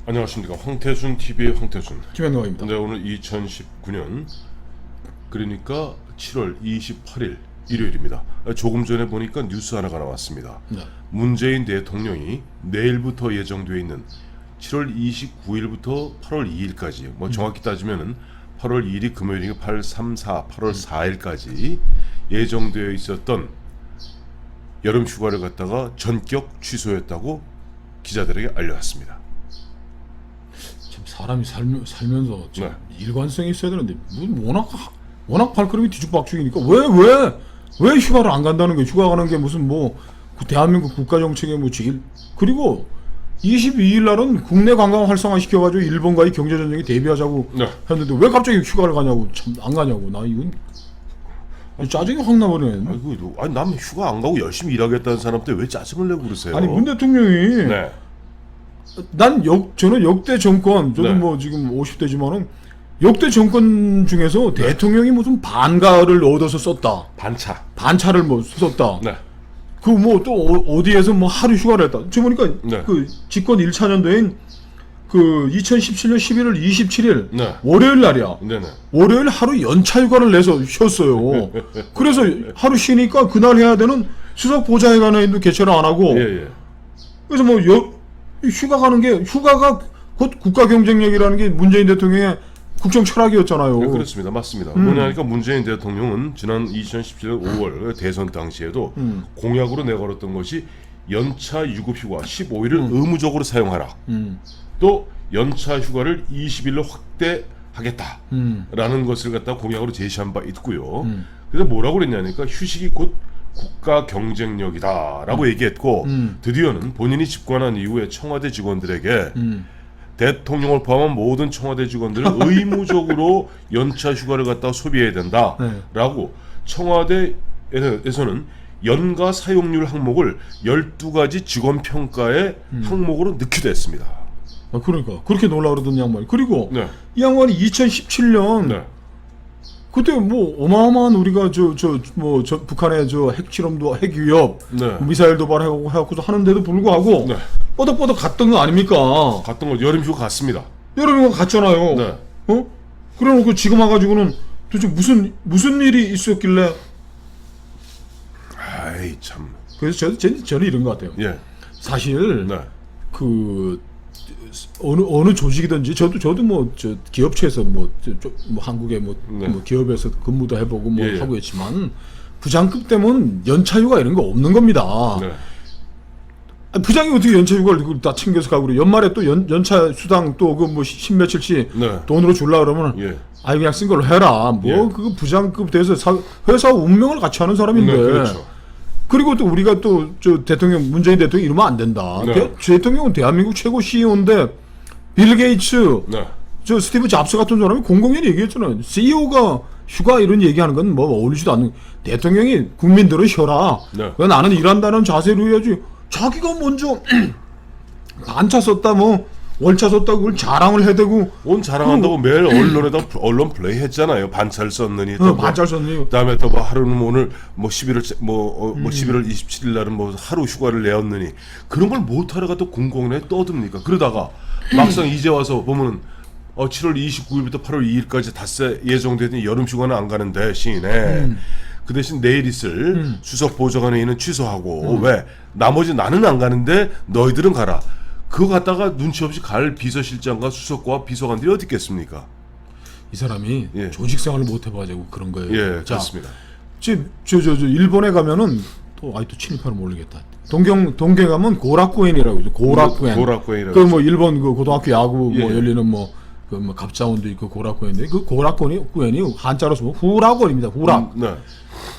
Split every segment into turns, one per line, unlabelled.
안녕하십니까. 황태순 TV의 황태순
김현노입니다.
네, 오늘 2019년 그러니까 7월 28일 일요일입니다. 조금 전에 보니까 뉴스 하나가 나왔습니다.
네.
문재인 대통령이 내일부터 예정되어 있는 7월 29일부터 8월 2일까지 뭐 정확히 따지면은 8월 2일이 금요일이니까 8, 3, 4, 8월 4일까지 예정되어 있었던 여름 휴가를 갖다가 전격 취소했다고 기자들에게 알려왔습니다.
참 사람이 살면서 참
네.
일관성이 있어야 되는데 워낙 발걸음이 뒤죽박죽이니까 왜 휴가를 안 간다는 거예요. 휴가 가는 게 무슨 뭐 대한민국 국가 정책의 뭐 제일 그리고 22일 날은 국내 관광 활성화 시켜가지고 일본과의 경제 전쟁에 대비하자고
네.
했는데 왜 갑자기 휴가를 가냐고 참 안 가냐고 나 이건 짜증이 확 나버리네.
아니 남 휴가 안 가고 열심히 일하겠다는 사람한테 왜 짜증을 내고 그러세요?
아니 문 대통령이
네.
저는 역대 정권, 저도
네.
뭐 지금 50대지만은 역대 정권 중에서 대통령이 무슨 반가를 얻어서 썼다. 반차를 뭐 썼다.
네.
그 뭐 또 어디에서 뭐 하루 휴가를 했다. 저 보니까
네.
그 집권 1차년도인 그 2017년 11월 27일
네.
월요일 날이야.
네네.
월요일 하루 연차 휴가를 내서 쉬었어요. 그래서 하루 쉬니까 그날 해야 되는 수석 보좌관회의도 개최를 안 하고
예.
그래서 뭐 휴가 가는 게 휴가가 곧 국가 경쟁력이라는 게 문재인 대통령의 국정 철학이었잖아요.
네, 그렇습니다. 맞습니다. 뭐냐니까 문재인 대통령은 지난 2017년 5월 대선 당시에도 공약으로 내걸었던 것이 연차 유급휴가 15일을 의무적으로 사용하라. 또 연차 휴가를 20일로 확대하겠다라는 것을 갖다 공약으로 제시한 바 있고요. 그래서 뭐라고 그랬냐니까 휴식이 곧 국가 경쟁력이다라고 얘기했고 드디어는 본인이 집권한 이후에 청와대 직원들에게 대통령을 포함한 모든 청와대 직원들은 의무적으로 연차 휴가를 갖다가 소비해야 된다라고 청와대에서는 연가 사용률 항목을 12가지 직원 평가의 항목으로 넣기도 했습니다.
아, 그러니까 그렇게 놀라 그러던 양반이 그리고
네.
이 양반이 2017년
네.
그때 뭐 어마어마한 우리가 북한의 핵실험도 핵위협
네.
미사일 도발하고 해갖고서 하는데도 불구하고
네.
뻗어뻗어 갔던 거 아닙니까?
갔던 거 여름 휴가 갔습니다.
여러분 갔잖아요.
네.
그래놓고 지금 와가지고는 도대체 무슨 일이 있었길래
아이 참.
그래서 저는 이런 것 같아요.
예.
사실
네.
그 어느 조직이든지 저도 뭐 저 기업체에서 뭐 한국의 뭐 기업에서 근무도 해보고 뭐
예.
하고 했지만 부장급 되면 연차휴가 이런 거 없는 겁니다.
네.
아니, 부장이 어떻게 연차휴가를 다 챙겨서 가고 그래. 연말에 또 연차 수당 또 그 뭐 십며칠씩
네.
돈으로 줄라 그러면
예.
아이 그냥 쓴 걸로 해라. 뭐
예.
그거 부장급 돼서 회사 운명을 같이 하는 사람인데.
네, 그렇죠.
그리고 또 우리가 또 대통령 문재인 대통령 이러면 안 된다.
네.
대통령은 대한민국 최고 CEO인데 빌 게이츠,
네.
스티브 잡스 같은 사람이 공공연히 얘기했잖아요. CEO가 휴가 이런 얘기하는 건 뭐 어울리지도 않는. 대통령이 국민들을 쉬어라.
네.
왜 나는 일한다는 자세로 해야지. 자기가 먼저 반차 썼다 뭐 월차 썼다고 그걸 자랑을 해대고.
온 자랑한다고 매일 언론에다 언론 플레이 했잖아요. 반차를 썼느니 또
반차 썼느니.
그다음에 또 뭐 하루는 오늘 뭐 11월 27일 날은 뭐 하루 휴가를 내었느니 그런 걸 못하러가 또 공공연히 떠듭니까? 그러다가 막상 이제 와서 보면은 7월 29일부터 8월 2일까지 닷새 예정되는 여름 휴가는 안 가는 대신에 그 대신 내일 있을 수석 보좌관회의는 취소하고 왜 나머지 나는 안 가는데 너희들은 가라. 그거 갖다가 눈치 없이 갈 비서실장과 수석과 비서관들이 어디 있겠습니까?
이 사람이
예.
조직 생활을 못 해봐가지고 그런 거예요.
예,
자,
그렇습니다.
지금 저 일본에 가면은 또 친일파를 모르겠다. 동경에 가면 고라쿠엔이라고 있죠. 고라쿠엔.
고라쿠엔이라고
그 뭐 일본 그 고등학교 야구 뭐
예.
열리는 그 갑자원도 있고 고라쿠엔인데 그 고라쿠엔이 한자로 쓰면 후락원입니다. 후락.
네.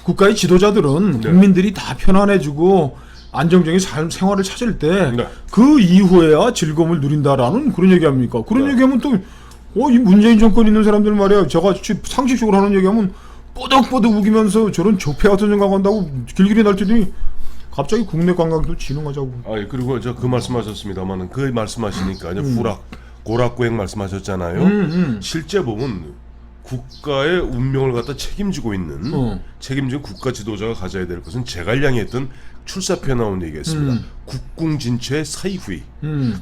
국가의 지도자들은
네.
국민들이 다 편안해지고 안정적인 생활을 찾을 때
네.
그 이후에야 즐거움을 누린다라는 그런 얘기합니까? 그런
네.
얘기하면 또 이 문재인 정권 있는 사람들 말이야. 저같이 상식적으로 하는 얘기하면 뽀득뽀득 우기면서 저런 조폐 같은 생각한다고 길길이 날뛰더니 갑자기 국내 관광도 진흥하자고.
그리고 저 그 말씀하셨습니다만은 그 말씀하시니까 고라쿠행 말씀하셨잖아요. 실제 보면 국가의 운명을 갖다 책임지고 있는 책임진 국가 지도자가 가져야 될 것은 제갈량이 했던 출사표에 나온 얘기였습니다. 국궁진처의 사이후이.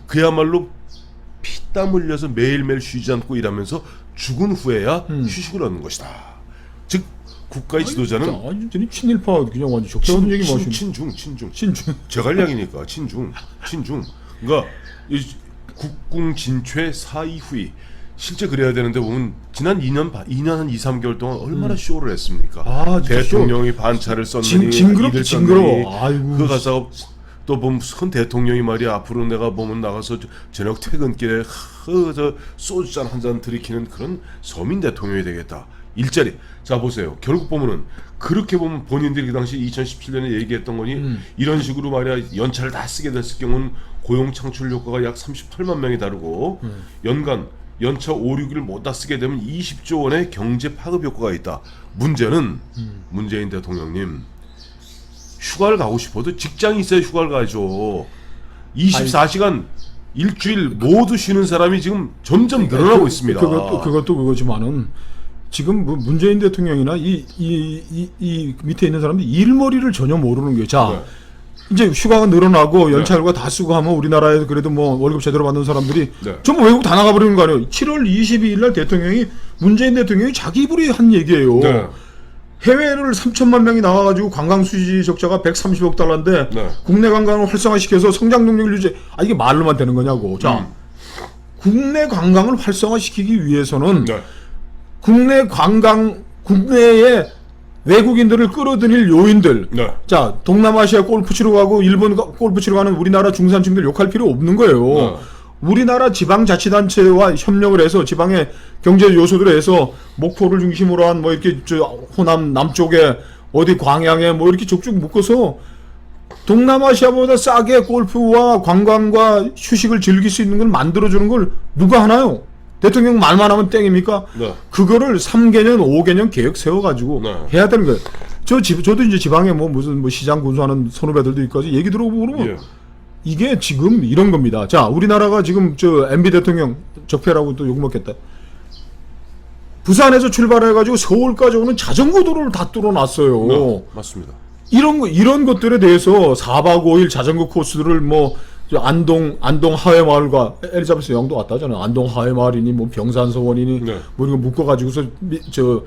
그야말로 피땀 흘려서 매일매일 쉬지 않고 일하면서 죽은 후에야 휴식을 얻는 것이다. 즉 국가의 지도자는
완전히 친일파 그냥 완전 적대하는 얘기 마시는.
친중 제갈량이니까 친중. 그러니까 이 국궁 진퇴 사이 후이 실제 그래야 되는데 보면 지난 2년 한 2, 3개월 동안 얼마나 쇼를 했습니까?
아, 진짜
대통령이 반차를 썼느니
징그럽게 징그러워. 아이고.
그 가서 또 보면 큰 대통령이 말이야 앞으로 내가 보면 나가서 저녁 퇴근길에 저 소주잔 한 잔 들이키는 그런 서민 대통령이 되겠다. 일자리. 자 보세요. 결국 보면은 그렇게 보면 본인들이 그 당시 2017년에 얘기했던 거니 이런 식으로 말이야 연차를 다 쓰게 됐을 경우는 고용 창출 효과가 약 38만 명이 다르고 연간 연차 5, 6일 못 다 쓰게 되면 20조 원의 경제 파급 효과가 있다. 문제는 문재인 대통령님 휴가를 가고 싶어도 직장이 있어야 휴가를 가죠. 24시간 일주일 모두 쉬는 사람이 지금 점점 늘어나고 있습니다.
그것도 그거지만은 지금 뭐 문재인 대통령이나 이 밑에 있는 사람들이 일머리를 전혀 모르는 거예요. 자,
네.
이제 휴가가 늘어나고 연차 휴가 다 쓰고 하면 우리나라에 그래도 뭐 월급 제대로 받는 사람들이
네.
전부 외국 다 나가버리는 거 아니에요. 7월 22일 날 문재인 대통령이 자기 입으로 한 얘기예요.
네.
해외를 3천만 명이 나와가지고 관광 수지 적자가 130억 달러인데
네.
국내 관광을 활성화시켜서 성장 동력을 유지. 이게 말로만 되는 거냐고. 자, 국내 관광을 활성화시키기 위해서는
네.
국내에 외국인들을 끌어들일 요인들.
네.
자, 동남아시아 골프 치러 가고 일본 골프 치러 가는 우리나라 중산층들 욕할 필요 없는 거예요.
네.
우리나라 지방자치단체와 협력을 해서 지방의 경제 요소들을 해서 목포를 중심으로 한 뭐 이렇게 저 호남 남쪽에 어디 광양에 뭐 이렇게 쭉쭉 묶어서 동남아시아보다 싸게 골프와 관광과 휴식을 즐길 수 있는 걸 만들어주는 걸 누가 하나요? 대통령 말만 하면 땡입니까?
네.
그거를 3개년, 5개년 계획 세워가지고
네.
해야 되는 거예요. 저도 이제 지방에 뭐 무슨 뭐 시장 군수하는 선후배들도 있고 얘기 들어보고 그러면
예.
이게 지금 이런 겁니다. 자, 우리나라가 지금 저 MB 대통령 적폐라고 또 욕먹겠다. 부산에서 출발해가지고 서울까지 오는 자전거 도로를 다 뚫어놨어요.
네. 맞습니다.
이런 것들에 대해서 4박 5일 자전거 코스를 뭐 저 안동 하회마을과 엘리자베스 영도 왔다잖아요. 안동 하회마을이니 뭐 병산서원이니
네.
뭐 이런 거 묶어가지고서 저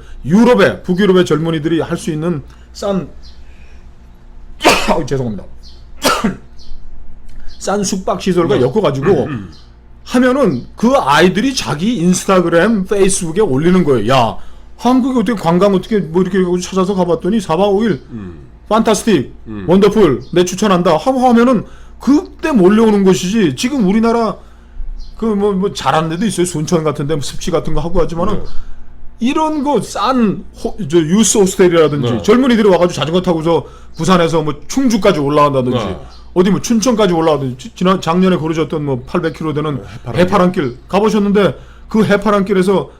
북유럽의 젊은이들이 할 수 있는 싼 죄송합니다. 싼 숙박 시설과 엮어가지고 하면은 그 아이들이 자기 인스타그램, 페이스북에 올리는 거예요. 야, 한국에 어떻게 관광 어떻게 뭐 이렇게 찾아서 가봤더니 4박 5일 판타스틱, 원더풀 내 추천한다 하고 하면은 그때 몰려오는 것이지. 지금 우리나라 그 뭐 잘하는 데도 있어요. 순천 같은데 습지 같은 거 하고 하지만은
네.
이런 거 싼 유스 호스텔이라든지
네.
젊은이들이 와가지고 자전거 타고서 부산에서 뭐 충주까지 올라간다든지
네.
어디 뭐 춘천까지 올라가든지 작년에 걸어졌던 뭐 800km 되는 해파랑길 가보셨는데 그 해파랑길에서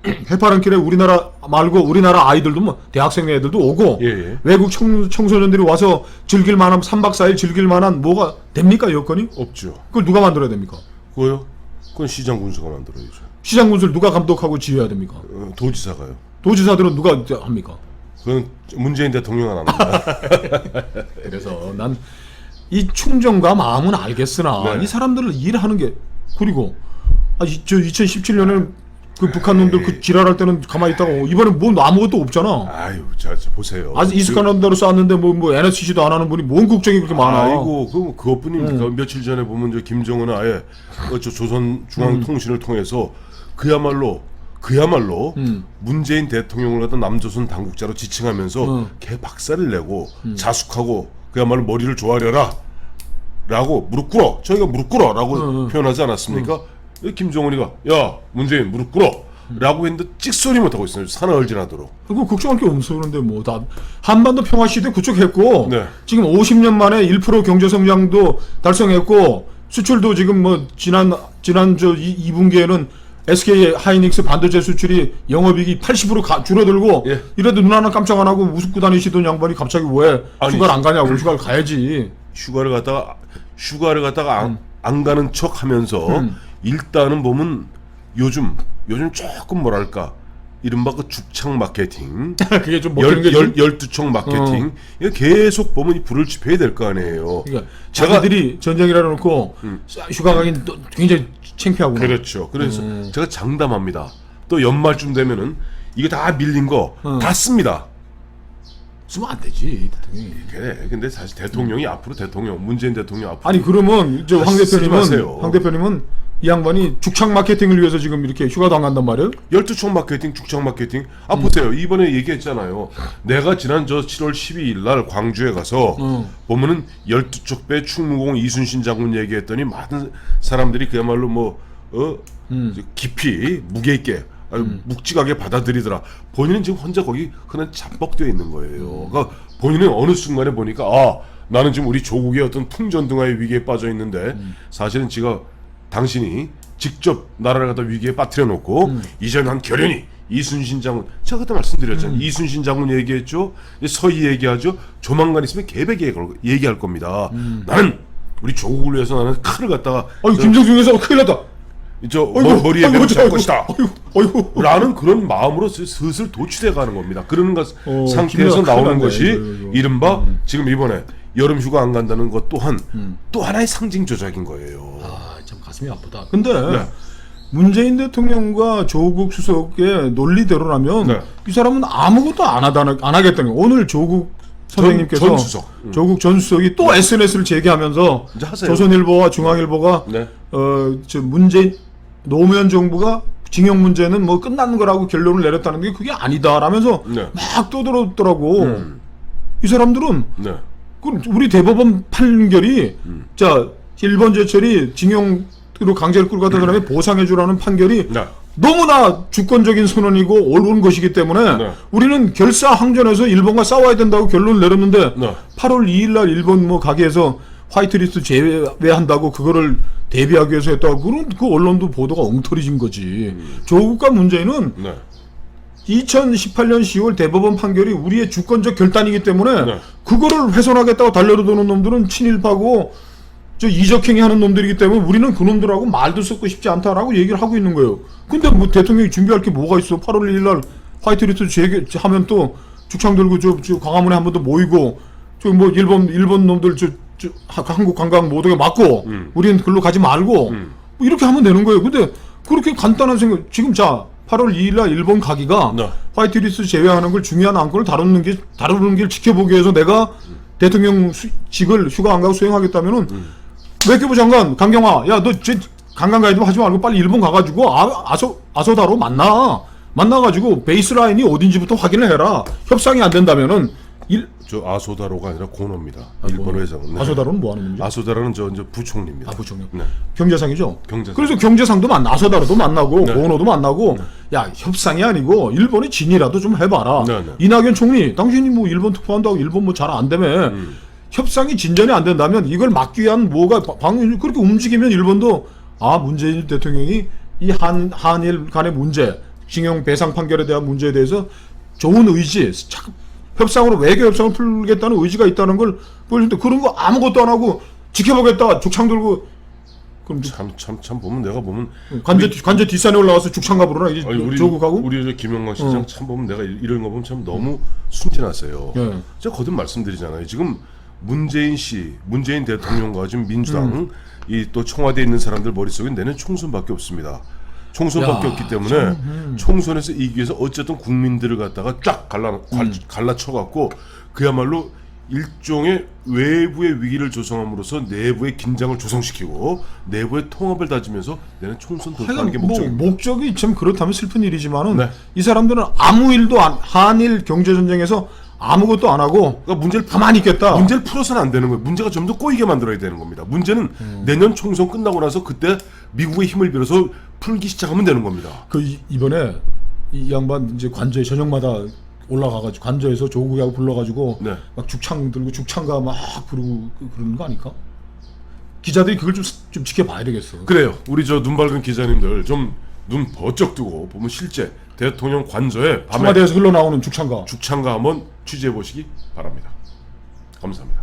해파랑길에 우리나라 말고 우리나라 아이들도 뭐 대학생 애들도 오고
예.
외국 청소년들이 와서 즐길 만한 3박 4일 즐길 만한 뭐가 됩니까 여건이?
없죠.
그걸 누가 만들어야 됩니까?
그거요? 그건 시장 군수가 만들어야죠.
시장 군수를 누가 감독하고 지휘해야 됩니까?
도지사가요.
도지사들은 누가 합니까?
그건 문재인 대통령은 안 합니다.
그래서 난 이 충정과 마음은 알겠으나
네.
이 사람들을 일하는 게 그리고 저 2017년에 그 북한 놈들 그 지랄할 때는 가만히 있다가 이번엔 뭐 아무것도 없잖아.
아유, 자 보세요.
아직 이스카는 대로 쐈는데 뭐 NSC도 안 하는 분이 뭔 국정이 그렇게 많아.
아이고 그것뿐입니까? 며칠 전에 보면 저 김정은은 아예 저 조선중앙통신을 통해서 그야말로 문재인 대통령을 갖다 남조선 당국자로 지칭하면서 개 박살을 내고 자숙하고 그야말로 머리를 조아려라 라고 무릎 꿇어 저희가 무릎 꿇어 라고 표현하지 않았습니까? 김정은이가 야 문재인 무릎 꿇어 라고 했는데 찍소리 못하고 있어요. 산하얼진하도록.
그거 걱정할 게 없어. 그런데 뭐 다 한반도 평화 시대 구축했고
네.
지금 50년 만에 1% 경제 성장도 달성했고 수출도 지금 뭐 지난 저 2분기에는 SK 하이닉스 반도체 수출이 영업이익이 80% 줄어들고
예.
이래도 눈 하나 깜짝 안 하고 우습고 다니시던 양반이 갑자기 왜
아니,
휴가를 안 가냐고. 휴가를 가야지.
휴가를 갔다가 안 가는 척 하면서 일단은 보면 요즘 조금 뭐랄까 이른바 그 죽창 마케팅
그게 좀 먹히는 게 좀-
열두총 마케팅 이거 계속 보면 이 불을 지펴야 될 거 아니에요.
그러니까 자기들이 전쟁이라 놓고 휴가 가긴 또 굉장히 창피하구나.
그렇죠. 그래서 제가 장담합니다. 또 연말쯤 되면은 이거 다 밀린 거 다 씁니다.
쓰면 안 되지 대통령이.
그래. 근데 사실 대통령이 앞으로 문재인 대통령 앞으로
아니 그러면 이제 황
쓰지 마세요.
대표님은 황 대표님은 이 양반이 죽창 마케팅을 위해서 지금 이렇게 휴가도 안 간단 말이에요?
12촉 마케팅, 죽창 마케팅. 보세요. 이번에 얘기했잖아요. 내가 지난 7월 12일 날 광주에 가서 보면은 12촉 배 충무공 이순신 장군 얘기했더니 많은 사람들이 그야말로 깊이 무게 있게 묵직하게 받아들이더라. 본인은 지금 혼자 거기 그냥 잡벅되어 있는 거예요. 그러니까 본인은 어느 순간에 보니까 나는 지금 우리 조국의 어떤 풍전등화의 위기에 빠져 있는데 사실은 당신이 직접 나라를 갖다 위기에 빠뜨려 놓고 이제 난 결연히 이순신 장군, 제가 그때 말씀드렸잖아요. 이순신 장군 얘기했죠. 서희 얘기하죠. 조만간 있으면 개백 얘기할 겁니다. 나는 우리 조국을 위해서 나는 칼을 갖다가
김정중 여사 큰일 났다.
머리에 매고 찰 것이다.
어이구.
라는 그런 마음으로 슬슬 도취돼 가는 겁니다. 그런 상태에서
김정은
나오는
큰일
것이
났네,
이른바 지금 이번에 여름 휴가 안 간다는 것 또한 또 하나의 상징 조작인 거예요.
참 가슴이 아프다. 근데
네.
문재인 대통령과 조국 수석의 논리대로라면
네.
이 사람은 아무것도 안 하겠다는 거예요. 오늘 조국 선생님께서
전 수석.
조국 전 수석이 또 SNS를 재개하면서
이제 하세요.
조선일보와 중앙일보가
네.
노무현 정부가 징용 문제는 뭐 끝난 거라고 결론을 내렸다는 게 그게 아니다라면서
네.
막 떠들었더라고. 이 사람들은
네.
우리 대법원 판결이 자 일본 제철이 징용으로 강제로 끌고 갔던 사람이 보상해주라는 판결이
네.
너무나 주권적인 선언이고 옳은 것이기 때문에
네.
우리는 결사항전해서 일본과 싸워야 된다고 결론을 내렸는데
네.
8월 2일 날 일본 가게에서 화이트리스트 제외한다고 그거를 대비하기 위해서 했다고 그런 그 언론도 보도가 엉터리진 거지. 조국과 문재인은
네.
2018년 10월 대법원 판결이 우리의 주권적 결단이기 때문에
네.
그거를 훼손하겠다고 달려드는 놈들은 친일파고 이적행위 하는 놈들이기 때문에 우리는 그 놈들하고 말도 섞고 싶지 않다라고 얘기를 하고 있는 거예요. 근데 뭐 대통령이 준비할 게 뭐가 있어? 8월 1일 날 화이트리스트 하면 또 죽창 들고 저 광화문에 한 번 더 모이고 일본 놈들 한국 관광 모두가 막고 우리는 글로 가지 말고 뭐 이렇게 하면 되는 거예요. 근데 그렇게 간단한 생각 지금 8월 2일 날 일본 가기가
네.
화이트리스트 제외하는 걸 중요한 안건을 다루는 길 지켜보기 위해서 내가 대통령직을 휴가 안 가고 수행하겠다면은 외교부 장관 강경화 야 너 관광 가이드 하지 말고 빨리 일본 가가지고 아소다로 만나가지고 베이스라인이 어딘지부터 확인을 해라. 협상이 안 된다면은
저 아소다로가 아니라 고노입니다. 일본에서. 네.
아소다로는 뭐 하는 건지?
아소다로는 저 부총리입니다.
부총리.
네.
경제상이죠.
경제상.
그래서 경제상도 아소다로도 만나고
네.
고노도 만나고 야 협상이 아니고 일본이 진이라도 좀 해봐라.
네, 네.
이낙연 총리 당신이 뭐 일본 특파한다고 일본 뭐 잘 안 되며 협상이 진전이 안 된다면 이걸 막기 위한 뭐가 그렇게 움직이면 일본도 문재인 대통령이 이 한일 간의 문제 징용 배상 판결에 대한 문제에 대해서 좋은 의지 협상으로 외교 협상을 풀겠다는 의지가 있다는 걸 보여주는데 그런 거 아무것도 안 하고 지켜보겠다 죽창 들고 그럼
참 보면 내가 보면
관제 뒷산에 올라와서 죽창 가부르나 이제 조국하고
우리 저 김영광 시장 참 보면 내가 이런 거 보면 참 너무 순진하세요.
네.
제가 거듭 말씀드리잖아요. 지금 문재인 대통령과 지금 민주당 이 또 청와대에 있는 사람들 머릿속에 내는 총선밖에 없습니다. 총선밖에 없기 때문에 총선에서 이기기 위해서 어쨌든 국민들을 갖다가 쫙 갈라쳐갖고 그야말로 일종의 외부의 위기를 조성함으로써 내부의 긴장을 조성시키고 내부의 통합을 다지면서 내는 총선 돌파하는 게 목적입니다.
목적이 참 그렇다면 슬픈 일이지만은
네.
이 사람들은 아무 일도 한일 경제 전쟁에서 아무것도 안 하고
그러니까 문제를
가만히 있겠다.
문제를 풀어서는 안 되는 거예요. 문제가 좀 더 꼬이게 만들어야 되는 겁니다. 문제는 내년 총선 끝나고 나서 그때 미국의 힘을 빌어서 풀기 시작하면 되는 겁니다.
이번에 이 양반 이제 관저에 저녁마다 올라가가지고 관저에서 조국하고 불러가지고
네.
막 죽창 들고 죽창가 막 부르고 그러는 거 아닐까? 기자들이 그걸 좀 지켜봐야 되겠어.
그래요. 우리 저 눈 밝은 기자님들 좀 눈 번쩍 뜨고 보면 실제 대통령 관저에 밤에
청와대에서 흘러나오는 죽창가
한번 취재해 보시기 바랍니다. 감사합니다.